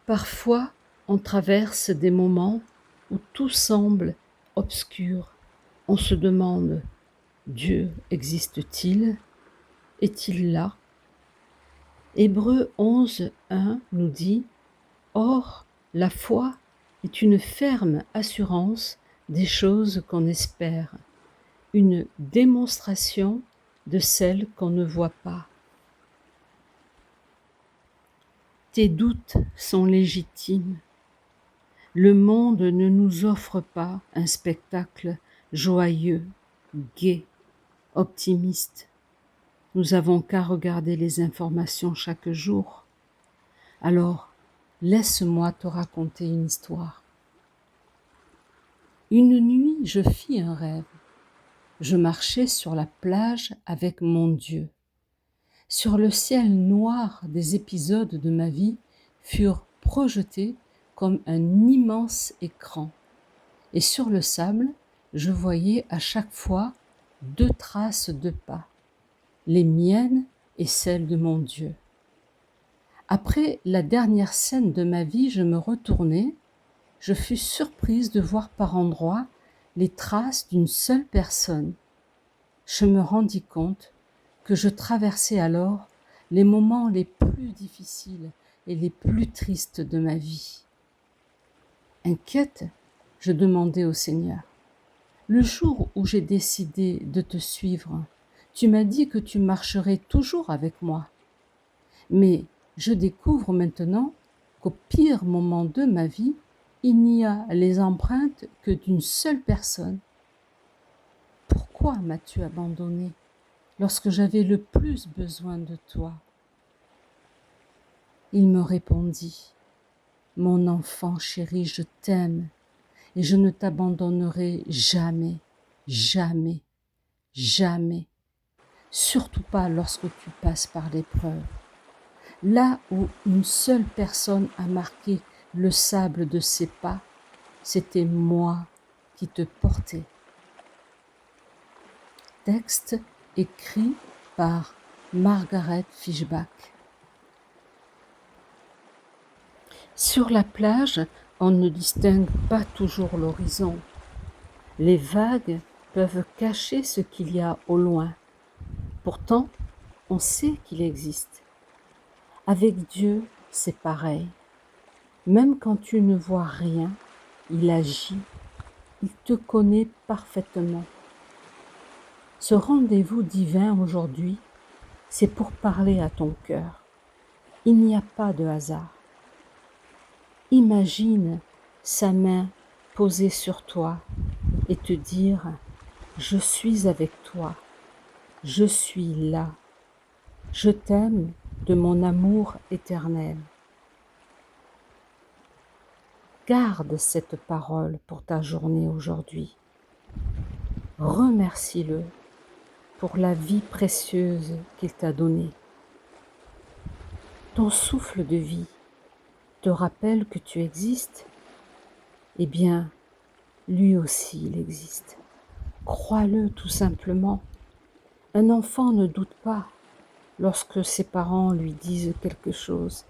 Parfois, on traverse des moments où tout semble obscur. On se demande: Dieu existe-t-il? Est-il là? Hébreux 11:1 nous dit: Or, la foi est une ferme assurance des choses qu'on espère, une démonstration de celles qu'on ne voit pas. Tes doutes sont légitimes. Le monde ne nous offre pas un spectacle joyeux, gai, optimiste. Nous avons qu'à regarder les informations chaque jour. Alors, laisse-moi te raconter une histoire. Une nuit, je fis un rêve. Je marchais sur la plage avec mon Dieu. Sur le ciel noir, des épisodes de ma vie furent projetés comme un immense écran. Et sur le sable, je voyais à chaque fois 2 traces de pas, les miennes et celles de mon Dieu. Après la dernière scène de ma vie, je me retournai, je fus surprise de voir par endroits les traces d'une seule personne. Je me rendis compte que je traversais alors les moments les plus difficiles et les plus tristes de ma vie. Inquiète, je demandai au Seigneur: le jour où j'ai décidé de te suivre, tu m'as dit que tu marcherais toujours avec moi. Mais je découvre maintenant qu'au pire moment de ma vie, il n'y a les empreintes que d'une seule personne. Pourquoi m'as-tu abandonné lorsque j'avais le plus besoin de toi? Il me répondit: mon enfant chéri, je t'aime et je ne t'abandonnerai jamais, jamais, jamais. Surtout pas lorsque tu passes par l'épreuve. Là où une seule personne a marqué le sable de ses pas, c'était moi qui te portais. Texte écrit par Margaret Fishback. Sur la plage, on ne distingue pas toujours l'horizon. Les vagues peuvent cacher ce qu'il y a au loin. Pourtant, on sait qu'il existe. Avec Dieu, c'est pareil. Même quand tu ne vois rien, il agit, il te connaît parfaitement. Ce rendez-vous divin aujourd'hui, c'est pour parler à ton cœur. Il n'y a pas de hasard. Imagine sa main posée sur toi et te dire: je suis avec toi, je suis là, je t'aime de mon amour éternel. Garde cette parole pour ta journée aujourd'hui. Remercie-le pour la vie précieuse qu'il t'a donnée. Ton souffle de vie te rappelle que tu existes? Eh bien, lui aussi il existe. Crois-le tout simplement. Un enfant ne doute pas lorsque ses parents lui disent quelque chose.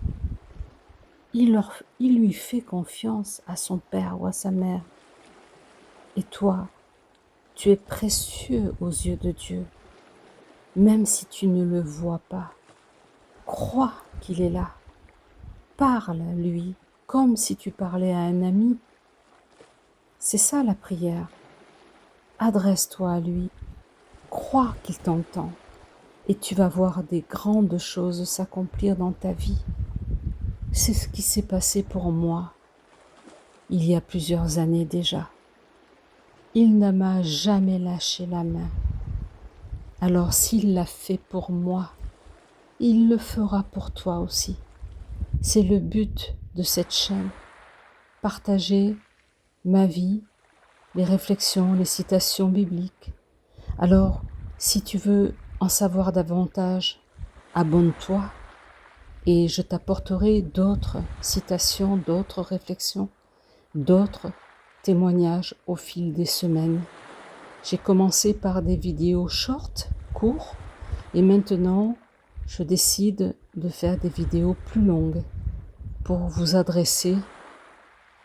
Il lui fait confiance à son père ou à sa mère. Et toi, tu es précieux aux yeux de Dieu, même si tu ne le vois pas. Crois qu'il est là. Parle à lui comme si tu parlais à un ami. C'est ça la prière. Adresse-toi à lui. Crois qu'il t'entend et tu vas voir des grandes choses s'accomplir dans ta vie. C'est ce qui s'est passé pour moi il y a plusieurs années déjà. Il ne m'a jamais lâché la main. Alors s'il l'a fait pour moi, il le fera pour toi aussi. C'est le but de cette chaîne. Partager ma vie, les réflexions, les citations bibliques. Alors, si tu veux en savoir davantage, abonne-toi et je t'apporterai d'autres citations, d'autres réflexions, d'autres témoignages au fil des semaines. J'ai commencé par des vidéos short, courts, et maintenant je décide de faire des vidéos plus longues. pour vous adresser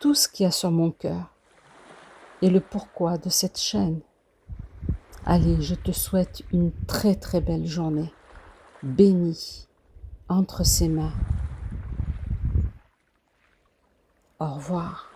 tout ce qu'il y a sur mon cœur et le pourquoi de cette chaîne. Allez, je te souhaite une très très belle journée, bénie entre ses mains. Au revoir.